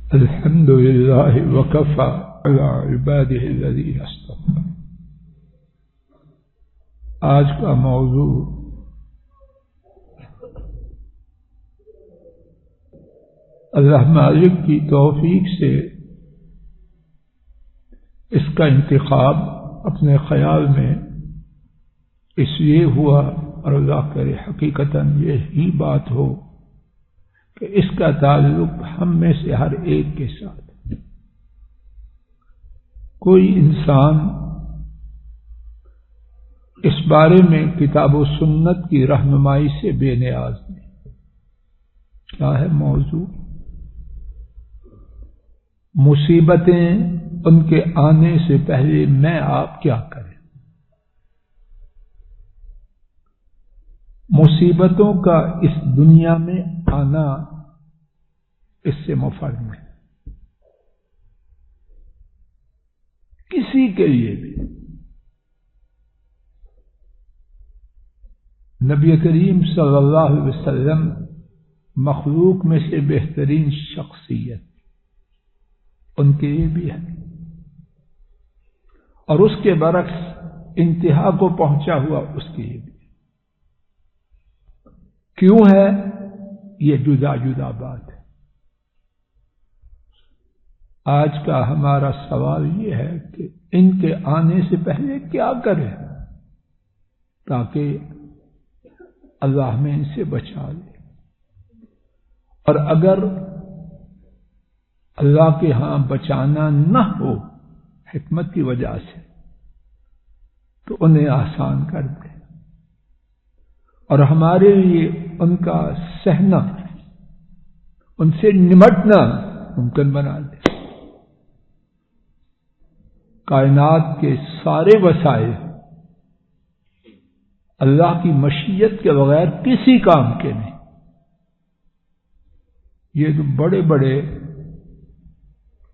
الحمد لله وكفى على عباده الذين اصطفى۔ آج کا موضوع اللہ مالک کی توفیق سے اس کا انتخاب اپنے خیال میں اس لیے ہوا، اور اللہ کرے حقیقتاً یہی بات ہو کہ اس کا تعلق ہم میں سے ہر ایک کے ساتھ۔ کوئی انسان اس بارے میں کتاب و سنت کی رہنمائی سے بے نیاز نہیں۔ کیا ہے موضوع؟ مصیبتیں ان کے آنے سے پہلے میں آپ کیا کریں؟ مصیبتوں کا اس دنیا میں آنا اس سے مفرم ہے، کسی کے لیے بھی۔ نبی کریم صلی اللہ علیہ وسلم مخلوق میں سے بہترین شخصیت ان کے لیے بھی ہے، اور اس کے برعکس انتہا کو پہنچا ہوا اس کے لیے بھی۔ کیوں ہے یہ جدا جدا بات ہے۔ آج کا ہمارا سوال یہ ہے کہ ان کے آنے سے پہلے کیا کریں تاکہ اللہ ہمیں ان سے بچا لے، اور اگر اللہ کے ہاں بچانا نہ ہو حکمت کی وجہ سے تو انہیں آسان کر دے، اور ہمارے لیے ان کا سہنا، ان سے نمٹنا ممکن بنا دے۔ کائنات کے سارے وسائل اللہ کی مشیت کے بغیر کسی کام کے نہیں۔ یہ جو بڑے بڑے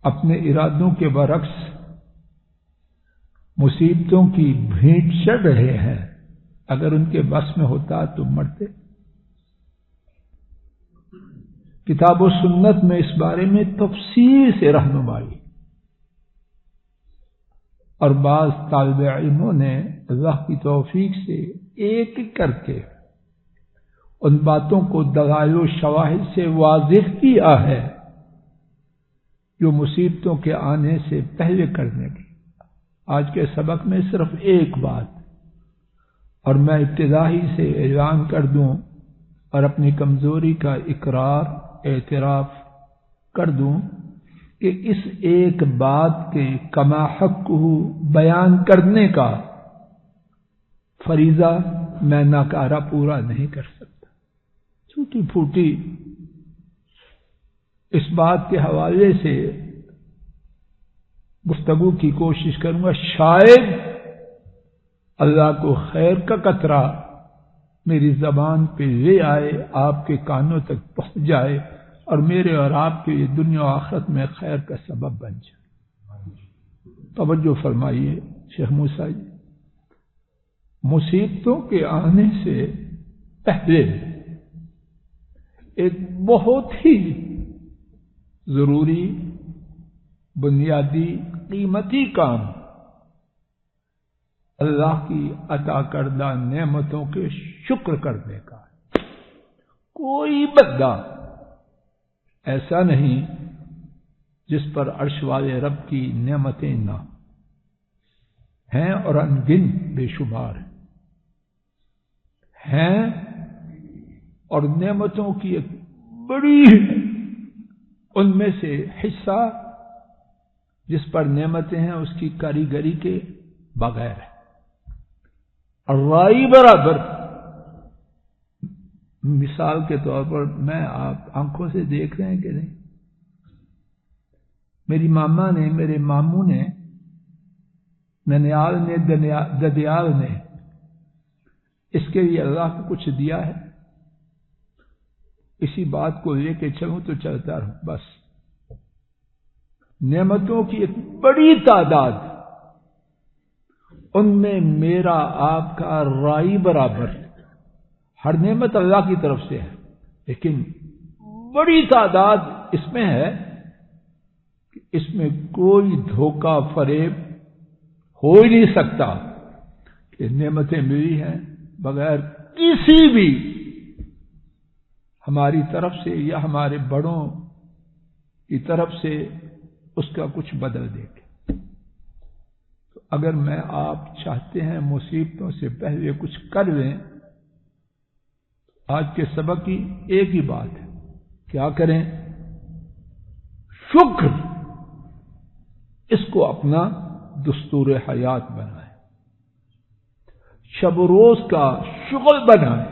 اپنے ارادوں کے برعکس مصیبتوں کی بھیٹ چڑھ رہے ہیں، اگر ان کے بس میں ہوتا تو مرتے۔ کتاب و سنت میں اس بارے میں تفصیل سے رہنمائی، اور بعض طالب علموں نے اللہ کی توفیق سے ایک ایک کر کے ان باتوں کو دلائل و شواہد سے واضح کیا ہے جو مصیبتوں کے آنے سے پہلے کرنے کی۔ آج کے سبق میں صرف ایک بات، اور میں ابتدائی سے اعلان کر دوں اور اپنی کمزوری کا اقرار اعتراف کر دوں کہ اس ایک بات کے کما حق بیان کرنے کا فریضہ میں ناکارہ پورا نہیں کر سکتا۔ چھوٹی پھوٹی اس بات کے حوالے سے گفتگو کی کوشش کروں گا، شاید اللہ کو خیر کا قطرہ میری زبان پہ لے آئے، آپ کے کانوں تک پہنچ جائے، اور میرے اور آپ کے لیے دنیا و آخرت میں خیر کا سبب بن جائے۔ توجہ فرمائیے شیخ موسیٰ جی، مصیبتوں کے آنے سے پہلے ایک بہت ہی ضروری بنیادی قیمتی کام اللہ کی عطا کردہ نعمتوں کے شکر کرنے کا۔ کوئی بندہ ایسا نہیں جس پر عرش والے رب کی نعمتیں نہ ہیں، اور ان گن بے شمار ہیں، اور نعمتوں کی ایک بڑی ان میں سے حصہ جس پر نعمتیں ہیں اس کی کاریگری کے بغیر ہے، اور رائی برابر۔ مثال کے طور پر میں آپ آنکھوں سے دیکھ رہے ہیں کہ نہیں؟ میری ماما نے، میرے ماموں نے، ننیال نے، ددیال نے، اس کے لیے اللہ کو کچھ دیا ہے؟ اسی بات کو لے کے چلوں تو چلتا رہوں بس۔ نعمتوں کی ایک بڑی تعداد، ان میں میرا آپ کا رائی برابر۔ ہر نعمت اللہ کی طرف سے ہے، لیکن بڑی تعداد اس میں ہے اس میں کوئی دھوکہ فریب ہو ہی نہیں سکتا کہ نعمتیں ملی ہیں بغیر کسی بھی ہماری طرف سے یا ہمارے بڑوں کی طرف سے اس کا کچھ بدل دے گے. تو اگر میں آپ چاہتے ہیں مصیبتوں سے پہلے کچھ کر لیں، آج کے سبق کی ایک ہی بات ہے، کیا کریں؟ شکر، اس کو اپنا دستور حیات بنائیں، شب و روز کا شغل بنائیں.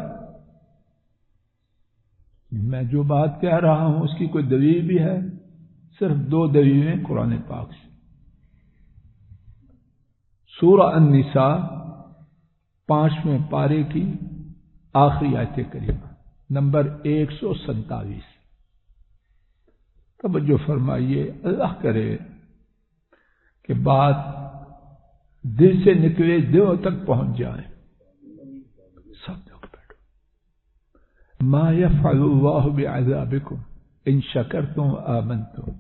میں جو بات کہہ رہا ہوں اس کی کوئی دلیل بھی ہے؟ صرف 2 دلیلیں قرآن پاک سے. سورہ النساء 5ویں پارے کی آخری آیت کریمہ نمبر 147. توجہ فرمائیے، اللہ کرے کہ بات دل سے نکلے دلوں تک پہنچ جائے. سب لوگ بیٹھو. ما يفعل اللہ بعذابکم ان شکرتم آمنتم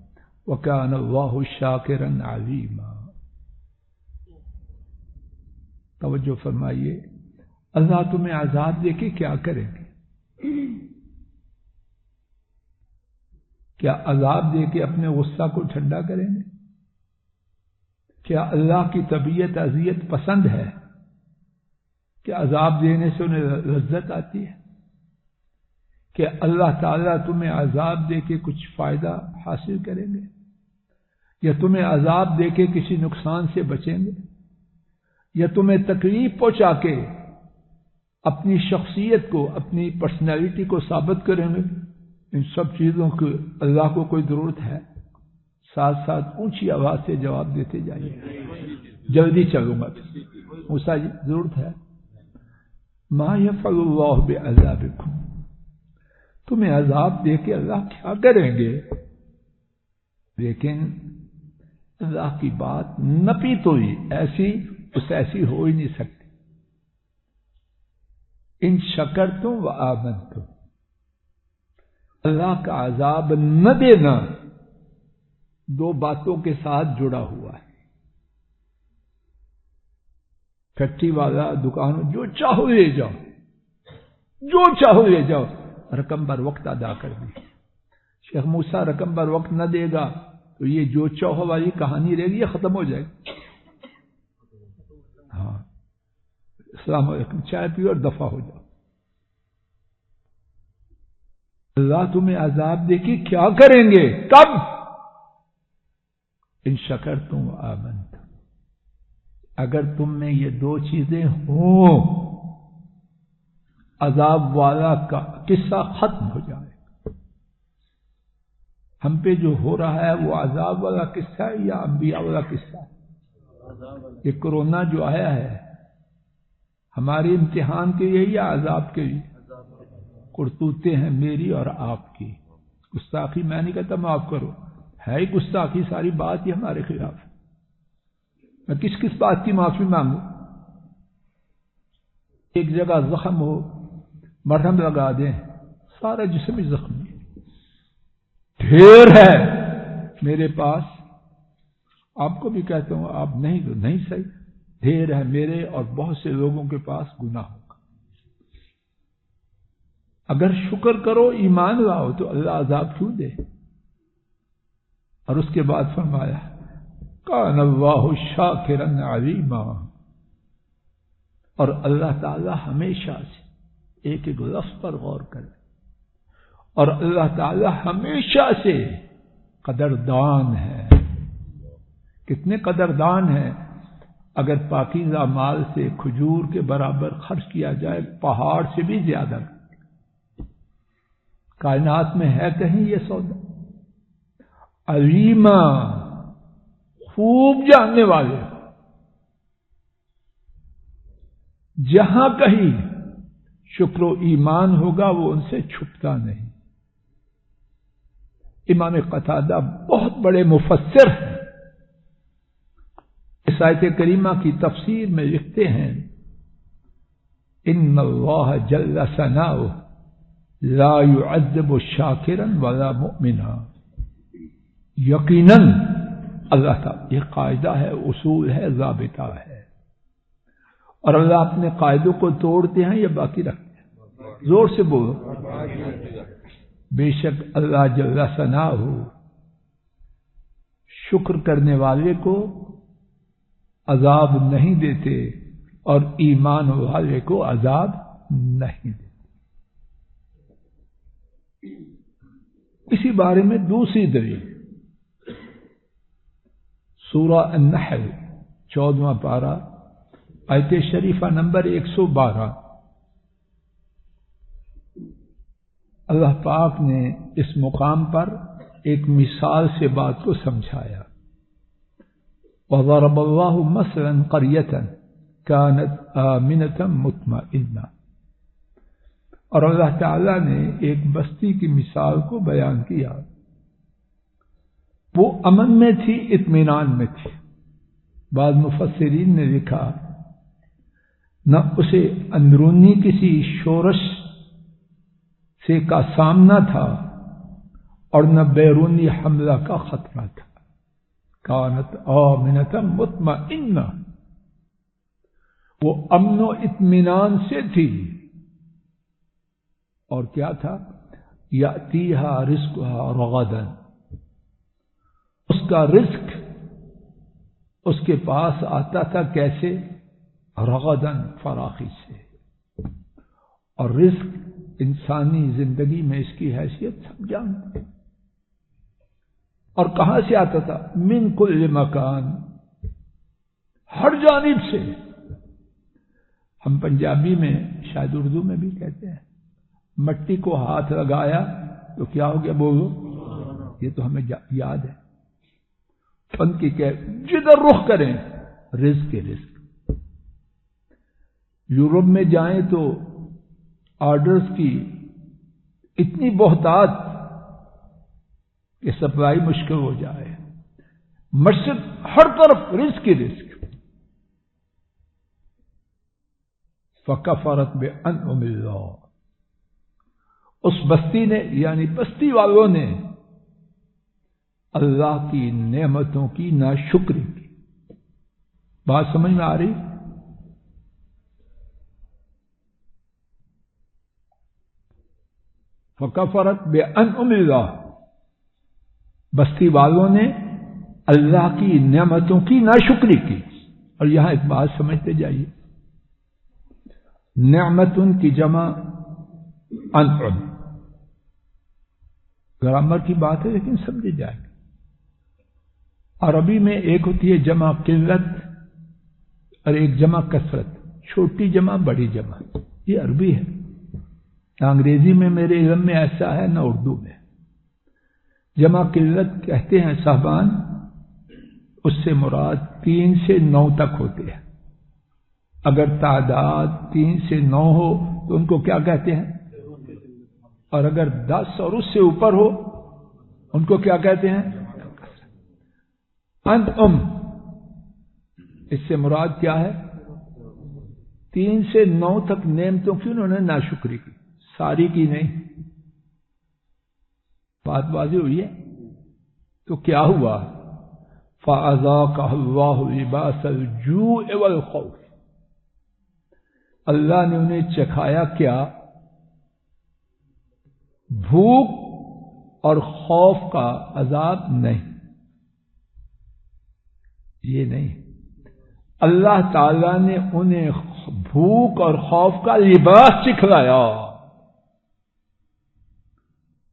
وکان اللہ شاکرا علیما. توجہ فرمائیے، اللہ تمہیں عذاب دے کے کیا کریں گے؟ کیا عذاب دے کے اپنے غصہ کو ٹھنڈا کریں گے؟ کیا اللہ کی طبیعت اذیت پسند ہے؟ کیا عذاب دینے سے انہیں لذت آتی ہے؟ کہ اللہ تعالیٰ تمہیں عذاب دے کے کچھ فائدہ حاصل کریں گے، یا تمہیں عذاب دے کے کسی نقصان سے بچیں گے، یا تمہیں تکلیف پہنچا کے اپنی شخصیت کو، اپنی پرسنالٹی کو ثابت کریں گے؟ ان سب چیزوں کی اللہ کو کوئی ضرورت ہے؟ ساتھ ساتھ اونچی آواز سے جواب دیتے جائیے. جلدی چلوں گا. موسیٰ جی، ضرورت ہے؟ ما یفعل اللہ بعذابکم، تمہیں عذاب دے کے اللہ کیا کریں گے؟ لیکن اللہ کی بات نپی تو ہی ایسی ہو ہی نہیں سکتی. ان شکرتم و آمنتم، اللہ کا عذاب نہ دینا 2 باتوں کے ساتھ جڑا ہوا ہے. فیکٹری والا دکان، جو چاہو لے جاؤ، جو چاہو لے جاؤ، رقم بر وقت ادا کر دی. شیخ موسیٰ رقم بر وقت نہ دے گا تو یہ جو چاہو والی کہانی رہے گی، یہ ختم ہو جائے گی. ہاں، السلام علیکم، چائے پیو اور دفع ہو جاؤ. اللہ تمہیں عذاب دے کے کیا کریں گے؟ کب؟ ان شکرتم و آمنتم، اگر تم میں یہ 2 چیزیں ہوں، عذاب والا کا قصہ ختم ہو جائے. ہم پہ جو ہو رہا ہے وہ عذاب والا قصہ ہے یا انبیاء والا قصہ ہے؟ یہ کورونا جو آیا ہے ہمارے امتحان کے لیے یا عذاب کے لیے؟ کرتوتیں ہیں میری اور آپ کی. گستاخی میں نہیں کہتا معاف کرو، ہے ہی گستاخی، ساری بات ہی ہمارے خلاف ہے. میں کس بات کی معافی مانگوں؟ ایک جگہ زخم ہو، مرہم لگا دیں، سارا جسم ہی زخمی. ڈھیر ہے میرے پاس، آپ کو بھی کہتا ہوں، آپ نہیں تو نہیں صحیح، ڈھیر ہے میرے اور بہت سے لوگوں کے پاس گناہوں کا. اگر شکر کرو، ایمان لاؤ تو اللہ عذاب کیوں دے؟ اور اس کے بعد فرمایا کان اللہ شاکرا علیما، اور اللہ تعالی ہمیشہ سے ایک لفظ پر غور کرے، اور اللہ تعالی ہمیشہ سے قدردان ہے. کتنے قدردان ہیں؟ اگر پاکیزہ مال سے کھجور کے برابر خرچ کیا جائے، پہاڑ سے بھی زیادہ. کائنات میں ہے کہیں یہ سودا؟ علیما، خوب جاننے والے. جہاں کہیں شکر و ایمان ہوگا وہ ان سے چھپتا نہیں. امام قتادہ بہت بڑے مفسر ہیں، اس آیت کریمہ کی تفسیر میں لکھتے ہیں ان اللہ جل ثناؤہ لا يعذب شاکرا ولا مؤمنا. یقیناً اللہ تعالیٰ یہ قاعدہ ہے، اصول ہے، ضابطہ ہے، اور اللہ اپنے قاعدوں کو توڑتے ہیں یا باقی رکھتے ہیں؟ زور سے بولو۔ بے شک اللہ جل ثناؤہ شکر کرنے والے کو عذاب نہیں دیتے اور ایمان والے کو عذاب نہیں دیتے۔ اسی بارے میں دوسری دلیل سورہ النحل 14واں پارہ آیت شریفہ نمبر 112۔ اللہ پاک نے اس مقام پر ایک مثال سے بات کو سمجھایا۔ وَضَرَبَ اللَّهُ مَثَلًا قَرْيَةً كَانَتْ آمِنَةً مُطْمَئِنَّةً، اور اللہ تعالی نے ایک بستی کی مثال کو بیان کیا، وہ امن میں تھی، اطمینان میں تھی۔ بعض مفسرین نے لکھا نہ اسے اندرونی کسی شورش سے کا سامنا تھا اور نہ بیرونی حملہ کا خطرہ تھا۔ کانت آمنۃ مطمئنہ، وہ امن و اطمینان سے تھی، اور کیا تھا؟ یاتیہا رزقہا رغداً، اس کا رزق اس کے پاس آتا تھا کیسے؟ رغداً، فراخی سے۔ اور رزق انسانی زندگی میں اس کی حیثیت سب جانتے ہیں۔ اور کہاں سے آتا تھا؟ من کل مکان، ہر جانب سے۔ ہم پنجابی میں شاید اردو میں بھی کہتے ہیں مٹی کو ہاتھ لگایا تو کیا ہو گیا؟ بولو، یہ تو ہمیں یاد ہے۔ ان کی کہ جدھر رخ کریں رزق کے رزق۔ یورپ میں جائیں تو آرڈرز کی اتنی بہتات کہ سپلائی مشکل ہو جائے۔ مشرق ہر طرف رزق کی رزق۔ فکفرت بانعم اللہ، اس بستی نے یعنی بستی والوں نے اللہ کی نعمتوں کی ناشکری کی۔ بات سمجھ میں آ رہی؟ فکفرت بانعم اللہ، بستی والوں نے اللہ کی نعمتوں کی ناشکری کی۔ اور یہاں ایک بات سمجھتے جائیے، نعمت ان کی جمع انعم، گرامر کی بات ہے لیکن سمجھے جائے گی۔ عربی میں ایک ہوتی ہے جمع قلت اور ایک جمع کثرت، چھوٹی جمع بڑی جمع، یہ عربی ہے۔ نہ انگریزی میں میرے علم میں ایسا ہے، نہ اردو میں۔ جمع قلت کہتے ہیں صاحبان، اس سے مراد 3 سے 9 تک ہوتے ہیں۔ اگر تعداد 3 سے 9 ہو تو ان کو کیا کہتے ہیں؟ اور اگر 10 اور اس سے اوپر ہو ان کو کیا کہتے ہیں؟ انعم، اس سے مراد کیا ہے؟ 3 سے 9 تک نعمتوں کی انہوں نے ناشکری کی، ساری کی نہیں۔ بات واضح ہوئی ہے؟ تو کیا ہوا؟ فَأَذَاقَهُ اللَّهُ لِبَاسَ الْجُوعِ وَالْخَوْفِ، اللہ نے انہیں چکھایا کیا؟ بھوک اور خوف کا عذاب نہیں، یہ نہیں، اللہ تعالی نے انہیں بھوک اور خوف کا لباس چکھلایا۔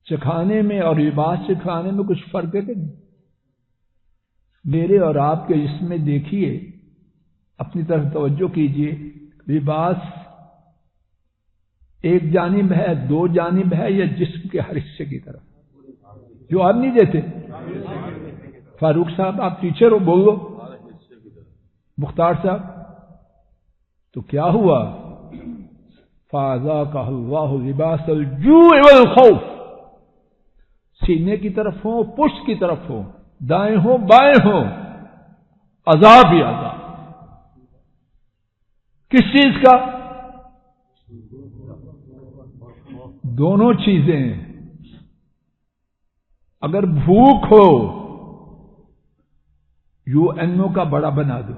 چکھانے میں اور لباس چکھلانے میں کچھ فرق ہے کہ نہیں؟ میرے اور آپ کے جسم میں دیکھیے، اپنی طرف توجہ کیجیے، لباس ایک جانب ہے، 2 جانب ہے، یا جسم کے ہر حصے کی طرف؟ جو آپ نہیں دیتے۔ فاروق صاحب آپ ٹیچر ہو، بولو۔ مختار صاحب، تو کیا ہوا؟ فَأَذَاقَهُ اللَّهُ لِبَاسَ الْجُوعِ وَالْخَوْفِ، سینے کی طرف ہو، پشت کی طرف ہو، دائیں ہو بائیں ہو، عذاب ہی عذاب۔ کس چیز کا؟ دونوں چیزیں۔ اگر بھوک ہو یو این او کا بڑا بنا دو،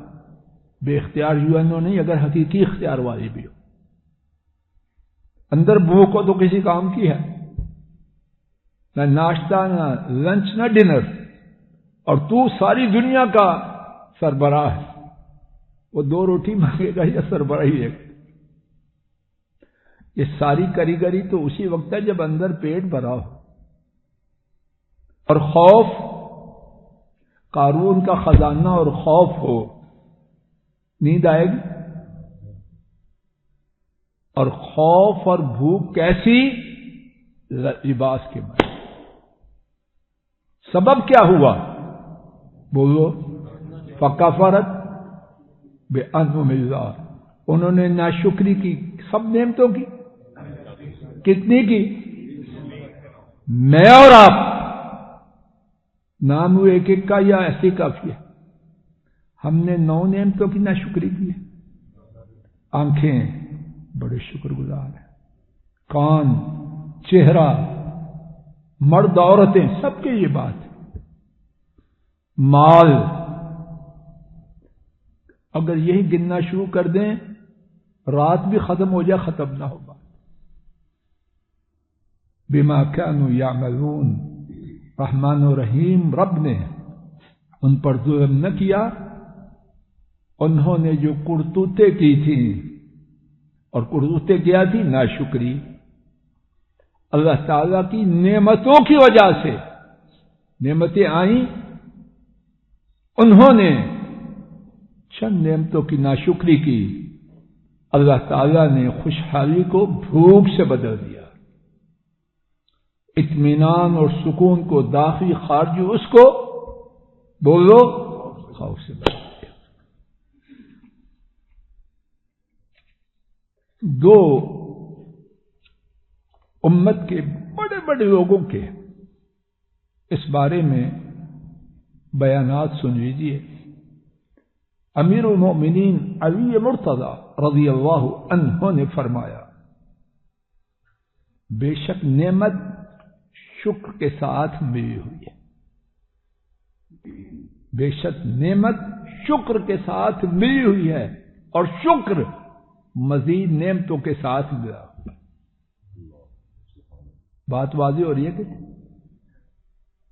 بے اختیار یو این او نہیں، اگر حقیقی اختیار والی بھی ہو. اندر بھوک ہو تو کسی کام کی ہے؟ نہ ناشتہ، نہ لنچ، نہ ڈنر، اور تو ساری دنیا کا سربراہ ہے. وہ 2 روٹی مانگے گا یا سربراہی ہے؟ یہ ساری کاریگری تو اسی وقت ہے جب اندر پیٹ بھرا ہو. اور خوف، قارون کا خزانہ اور خوف ہو، نیند آئے گی؟ اور خوف اور بھوک کیسی؟ لباس کے بعد. سبب کیا ہوا؟ بولو. فکفرت بانعم اللہ، انہوں نے ناشکری کی سب نعمتوں کی. کتنی کی؟ میں اور آپ نام ہوئے ایک ایک کا یا ایسے کافی ہے؟ ہم نے 9 نعمتوں کی ناشکری کی ہے. آنکھیں بڑے شکر گزار ہیں، کان، چہرہ، مرد عورتیں سب کے یہ بات ہے. مال، اگر یہی گننا شروع کر دیں رات بھی ختم ہو جائے ختم نہ ہوگا. بما كانوا يعملون، رحمان و رحیم رب نے ان پر ظلم نہ کیا. انہوں نے جو کرتوتیں کی تھیں، اور کرتوتیں کیا تھی؟ ناشکری. اللہ تعالی کی نعمتوں کی وجہ سے نعمتیں آئیں، انہوں نے چند نعمتوں کی ناشکری کی. اللہ تعالی نے خوشحالی کو بھوک سے بدل دیا، اطمینان اور سکون کو داخلی خارجی اس کو بولو خوف سے بدل دیا. 2 امت کے بڑے بڑے لوگوں کے اس بارے میں بیانات سن لیجیے. امیر المؤمنین علی مرتضی رضی اللہ عنہ نے فرمایا، بے شک نعمت شکر کے ساتھ ملی ہوئی ہے. بے شک نعمت شکر کے ساتھ ملی ہوئی ہے، اور شکر مزید نعمتوں کے ساتھ ملا. بات واضح ہو رہی ہے کہ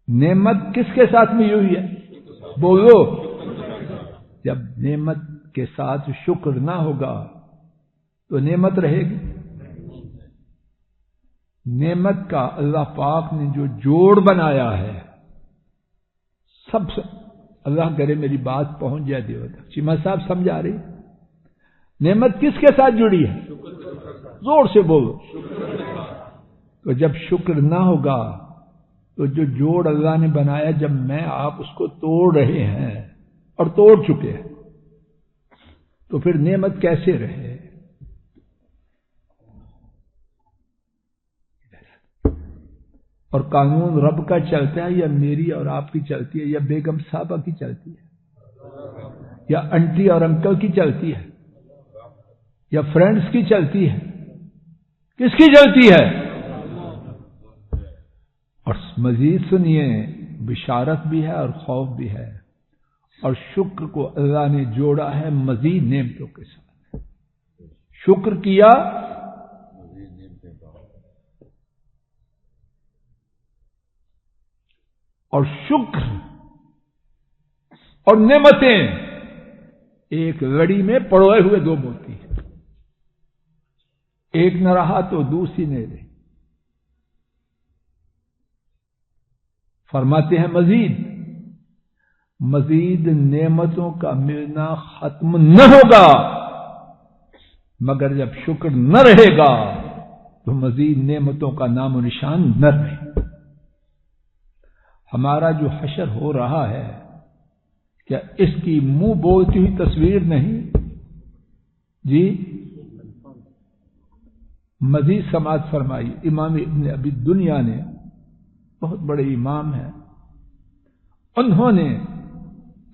نعمت کس کے ساتھ ملی ہوئی ہے؟ بولو. جب نعمت کے ساتھ شکر نہ ہوگا تو نعمت رہے گی؟ نعمت کا اللہ پاک نے جو جوڑ بنایا ہے، سب سے اللہ کرے میری بات پہنچ جائے دیو تک. چیمہ صاحب سمجھا رہی؟ نعمت کس کے ساتھ جڑی ہے؟ زور سے بولو. تو جب شکر نہ ہوگا تو جو جوڑ اللہ نے بنایا، جب میں آپ اس کو توڑ رہے ہیں اور توڑ چکے ہیں، تو پھر نعمت کیسے رہے؟ اور قانون رب کا چلتا ہے یا میری اور آپ کی چلتی ہے، یا بیگم صاحبہ کی چلتی ہے، یا انٹی اور انکل کی چلتی ہے، یا فرینڈز کی چلتی ہے؟ کس کی چلتی ہے؟ اور مزید سنیے، بشارت بھی ہے اور خوف بھی ہے. اور شکر کو اللہ نے جوڑا ہے مزید نعمتوں کے ساتھ. شکر کیا اور شکر اور نعمتیں ایک لڑی میں پڑوئے ہوئے 2 موتی ہیں. ایک نہ رہا تو دوسری نہیں رہی. فرماتے ہیں مزید نعمتوں کا ملنا ختم نہ ہوگا مگر جب شکر نہ رہے گا تو مزید نعمتوں کا نام و نشان نہ رہے. ہمارا جو حشر ہو رہا ہے، کیا اس کی منہ بولتی ہوئی تصویر نہیں؟ جی مزید سماعت فرمائی. امام ابن ابی دنیا نے، بہت بڑے امام ہیں، انہوں نے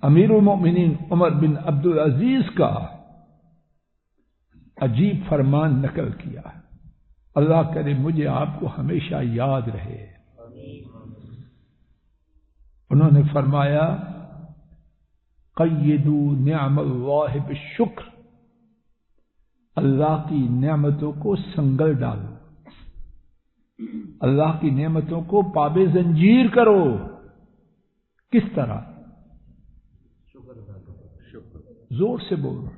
امیر المؤمنین عمر بن عبد العزیز کا عجیب فرمان نقل کیا. اللہ کرے مجھے آپ کو ہمیشہ یاد رہے. انہوں نے فرمایا قیدوا نعم اللہ بالشکر، اللہ کی نعمتوں کو سنگل ڈالو، اللہ کی نعمتوں کو پاب زنجیر کرو۔ کس طرح؟ زور سے بولو،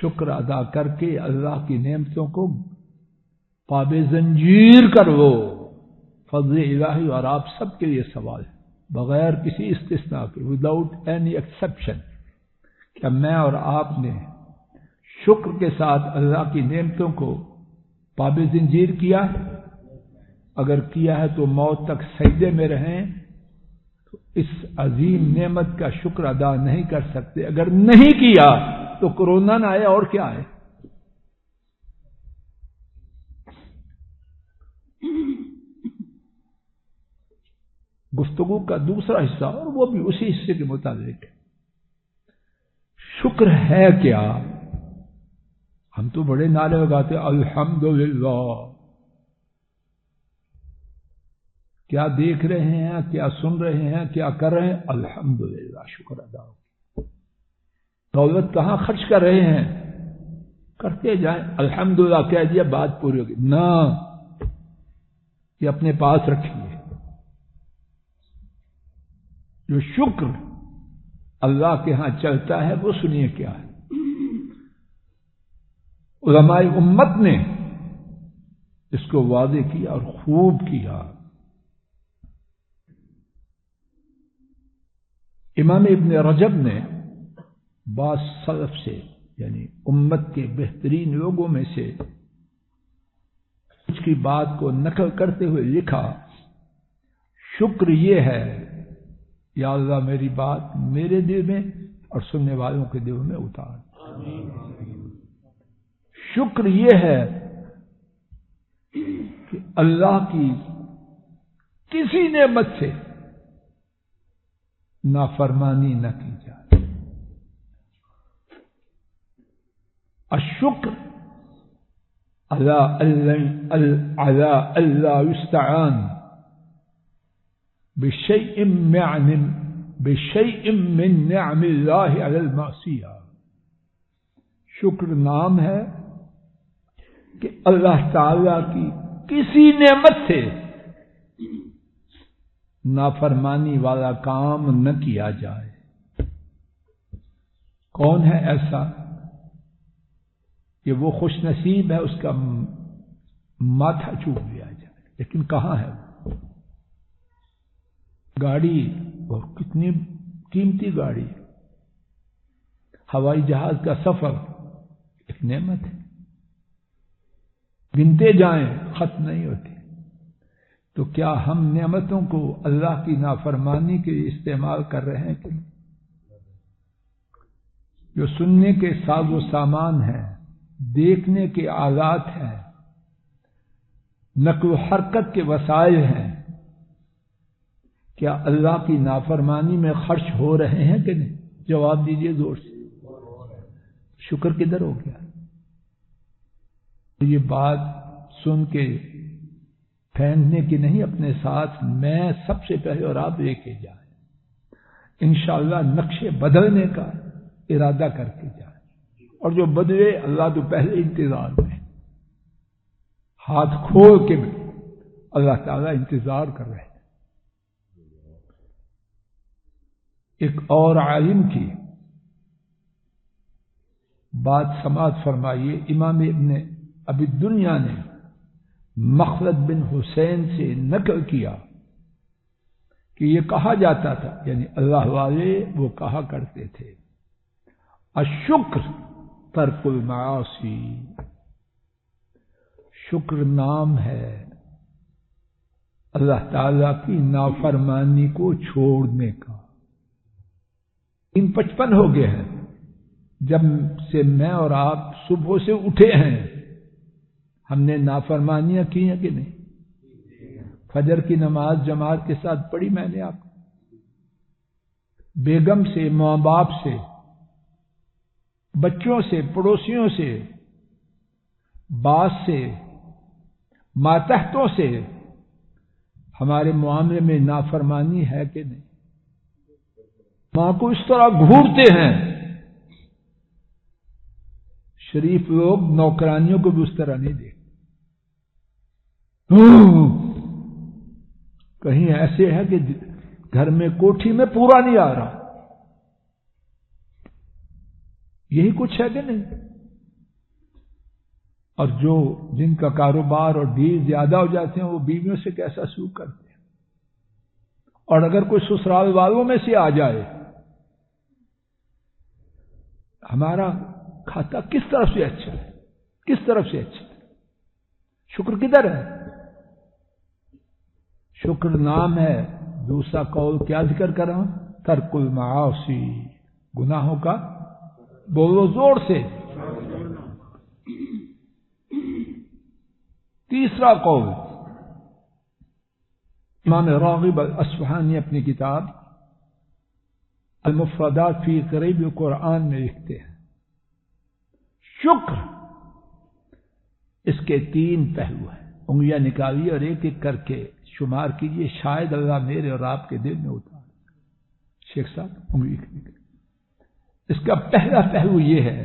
شکر ادا کر کے اللہ کی نعمتوں کو پاب زنجیر کرو۔ فضل الہی اور آپ سب کے لیے سوال ہے، بغیر کسی استثناء کے، وداؤٹ اینی ایکسیپشن، کیا میں اور آپ نے شکر کے ساتھ اللہ کی نعمتوں کو پاب زنجیر کیا ہے؟ اگر کیا ہے تو موت تک سجدے میں رہیں، تو اس عظیم نعمت کا شکر ادا نہیں کر سکتے۔ اگر نہیں کیا تو کورونا نہ آئے اور کیا آئے۔ گفتگو کا دوسرا حصہ، اور وہ بھی اسی حصے کے متعلق ہے، شکر ہے کیا؟ ہم تو بڑے نعرے لگاتے الحمدللہ، کیا دیکھ رہے ہیں، کیا سن رہے ہیں، کیا کر رہے ہیں؟ الحمدللہ، شکر ادا ہو۔ دولت کہاں خرچ کر رہے ہیں؟ کرتے جائیں، الحمدللہ کہہ دیا بات پوری ہوگی، نہ، یہ اپنے پاس رکھیے۔ جو شکر اللہ کے ہاں چلتا ہے وہ سنیے کیا ہے۔ علماء امت نے اس کو واضح کیا اور خوب کیا۔ امام ابن رجب نے بعض سلف سے، یعنی امت کے بہترین لوگوں میں سے اس کی بات کو نقل کرتے ہوئے لکھا، شکر یہ ہے، یا اللہ میری بات میرے دل میں اور سننے والوں کے دل میں اتار۔ شکر یہ ہے کہ اللہ کی کسی نعمت سے نافرمانی نہ کی جائے۔ الشکر علی اللہ یستعان بشیء من نعم اللہ علی المعصیہ۔ شکر نام ہے کہ اللہ تعالی کی کسی نعمت سے نافرمانی والا کام نہ کیا جائے۔ کون ہے ایسا کہ وہ خوش نصیب ہے، اس کا ماتھا چوم لیا جائے؟ لیکن کہاں ہے وہ؟ گاڑی، اور کتنی قیمتی گاڑی، ہوائی جہاز کا سفر ایک نعمت ہے، گنتے جائیں ختم نہیں ہوتی۔ تو کیا ہم نعمتوں کو اللہ کی نافرمانی کے لیے استعمال کر رہے ہیں کہ نہیں؟ جو سننے کے ساز و سامان ہیں، دیکھنے کے آلات ہیں، نقل و حرکت کے وسائل ہیں، کیا اللہ کی نافرمانی میں خرچ ہو رہے ہیں کہ نہیں؟ جواب دیجئے زور سے۔ شکر کدھر ہو گیا؟ یہ بات سن کے پھینکنے کی نہیں، اپنے ساتھ میں سب سے پہلے اور آپ لے کے جائیں، انشاءاللہ نقشے بدلنے کا ارادہ کر کے جائیں۔ اور جو بدلے اللہ تو پہلے انتظار میں، ہاتھ کھول کے اللہ تعالیٰ انتظار کر رہے ہیں۔ ایک اور عالم کی بات سماعت فرمائیے، امام ابن ابی الدنیا نے مخلد بن حسین سے نقل کیا کہ یہ کہا جاتا تھا، یعنی اللہ والے وہ کہا کرتے تھے، الشکر ترک المعاصی، شکر نام ہے اللہ تعالی کی نافرمانی کو چھوڑنے کا۔ 55 ہو گئے ہیں جب سے میں اور آپ صبح سے اٹھے ہیں، ہم نے نافرمانیاں کی ہیں کہ نہیں؟ فجر کی نماز جماعت کے ساتھ پڑھی میں نے، آپ بیگم سے، ماں باپ سے، بچوں سے، پڑوسیوں سے، باس سے، ماتحتوں سے ہمارے معاملے میں نافرمانی ہے کہ نہیں؟ ماں کو اس طرح گھورتے ہیں. شریف لوگ نوکرانیوں کو بھی اس طرح نہیں دیکھتے. کہیں ایسے ہے کہ گھر میں کوٹھی میں پورا نہیں آ رہا. یہی کچھ ہے کہ نہیں؟ اور جن کا کاروبار اور ڈیل زیادہ ہو جاتے ہیں وہ بیویوں سے کیسا سلوک کرتے ہیں. اور اگر کوئی سسرال والوں میں سے آ جائے، ہمارا کھاتا کس طرف سے اچھا ہے، کس طرف سے اچھا ہے؟ شکر کدھر ہے؟ شکر نام ہے. دوسرا قول کیا ذکر کر رہا ہوں؟ ترک المعاصی، گناہوں کا، بولو زور سے. تیسرا قول امام راغب الاصفہانی اپنی کتاب المفردات فی غریب القرآن میں لکھتے ہیں، شکر اس کے 3 پہلو ہیں. انگلیاں نکالیے اور ایک ایک کر کے شمار کیجئے، شاید اللہ میرے اور آپ کے دل میں اتار. شیخ صاحب انگلی نکالیے. اس کا پہلا پہلو یہ ہے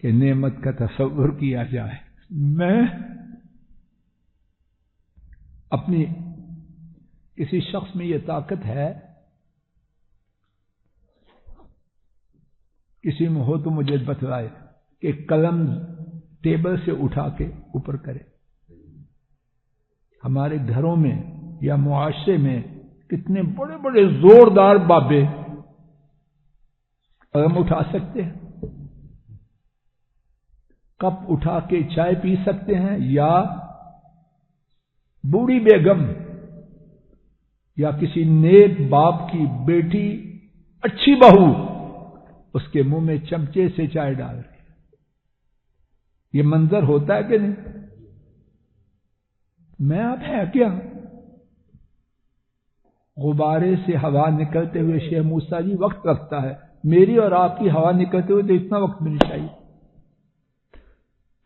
کہ نعمت کا تصور کیا جائے. میں اپنی کسی شخص میں یہ طاقت ہے، کسی میں ہو تو مجھے بتلائے، کہ قلم ٹیبل سے اٹھا کے اوپر کرے. ہمارے گھروں میں یا معاشرے میں کتنے بڑے بڑے زوردار بابے قلم اٹھا سکتے ہیں، کپ اٹھا کے چائے پی سکتے ہیں، یا بوڑھی بیگم یا کسی نیک باپ کی بیٹی اچھی بہو اس کے منہ میں چمچے سے چائے ڈال رہی ہے. یہ منظر ہوتا ہے کہ نہیں؟ میں اب ہے کیا؟ غبارے سے ہوا نکلتے ہوئے شیخ موسیٰ جی وقت لگتا ہے، میری اور آپ کی ہوا نکلتے ہوئے تو اتنا وقت ملنا چاہیے.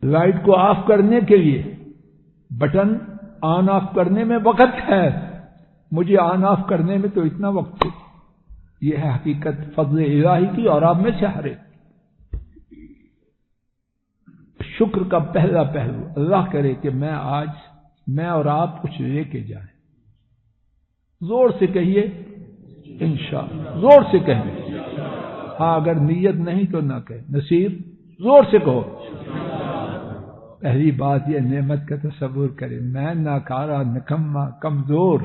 لائٹ کو آف کرنے کے لیے بٹن آن آف کرنے میں وقت ہے، مجھے آن آف کرنے میں تو اتنا وقت ہے. یہ ہے حقیقت فضل الہی کی، اور آپ میں سے ہر ایک. شکر کا پہلا پہلو، اللہ کرے کہ میں اور آپ کچھ لے کے جائیں. زور سے کہیے انشاءاللہ، زور سے کہیں. ہاں اگر نیت نہیں تو نہ کہیں. نصیر زور سے کہو. پہلی بات یہ نعمت کا تصور کرے. میں ناکارہ، نکما، کمزور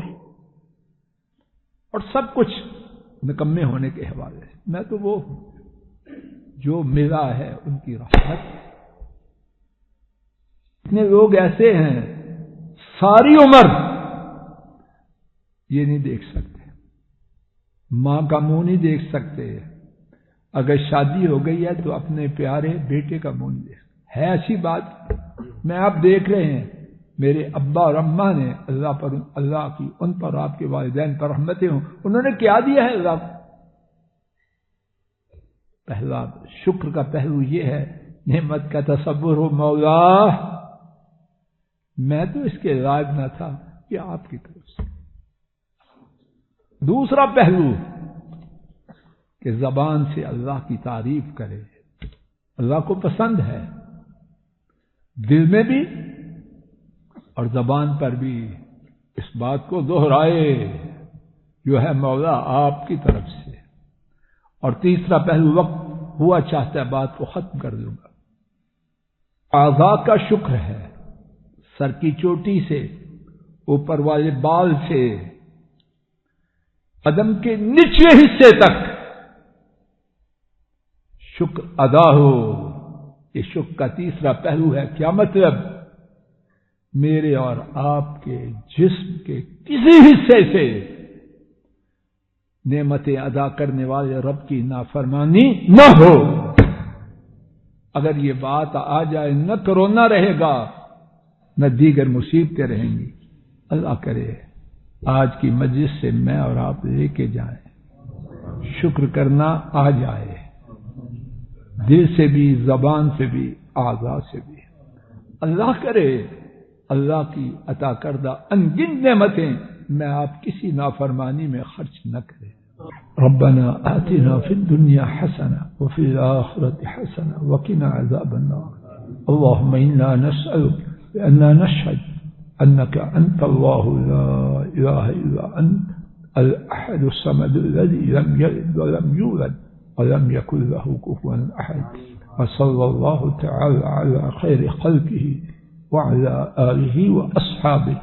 اور سب کچھ نکمے ہونے کے حوالے سے. میں تو وہ ہوں جو ملا ہے ان کی رحمت. اتنے لوگ ایسے ہیں ساری عمر یہ نہیں دیکھ سکتے، ماں کا منہ نہیں دیکھ سکتے. اگر شادی ہو گئی ہے تو اپنے پیارے بیٹے کا منہ نہیں دیکھ سکتے. ہے ایسی بات؟ میں آپ دیکھ رہے ہیں میرے ابا اور اماں نے اللہ کی ان پر، آپ کے والدین پر رحمتیں ہوں، انہوں نے کیا دیا ہے اللہ کو. پہلا شکر کا پہلو یہ ہے نعمت کا تصور ہو. مولا میں تو اس کے لائق نہ تھا، یہ آپ کی طرف سے. دوسرا پہلو کہ زبان سے اللہ کی تعریف کرے. اللہ کو پسند ہے، دل میں بھی اور زبان پر بھی اس بات کو دہرائے جو ہے مولا آپ کی طرف سے. اور تیسرا پہلو، وقت ہوا چاہتا ہے بات کو ختم کر دوں گا. اعضاء کا شکر ہے، سر کی چوٹی سے اوپر والے بال سے قدم کے نچلے حصے تک شکر ادا ہو. یہ شکر کا تیسرا پہلو ہے. کیا مطلب؟ میرے اور آپ کے جسم کے کسی حصے سے نعمتیں ادا کرنے والے رب کی نافرمانی نہ ہو. اگر یہ بات آ جائے، نہ کرونا رہے گا نہ دیگر مصیبتیں رہیں گی. اللہ کرے آج کی مجلس سے میں اور آپ لے کے جائیں، شکر کرنا آ جائے، دل سے بھی، زبان سے بھی، اعضاء سے بھی. اللہ کرے اللہ کی عطا کردہ ان گنت نعمتیں میں آپ کسی نافرمانی میں خرچ نہ کریں. ربنا آتنا في الدنيا حسنة وفي الآخرة حسنة وقنا عذاب النار. اللهم إنا نسألك بأننا نشهد أنك أنت الله لا إله إلا أنت الأحد الصمد الذي لم يلد ولم يولد ولم يكن له كفوا أحد. وصلى الله تعالى على خير خلقه وعلى آله وأصحابه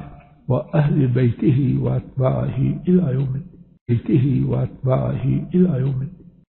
وأهل بيته وأتباعه إلى يوم الدين.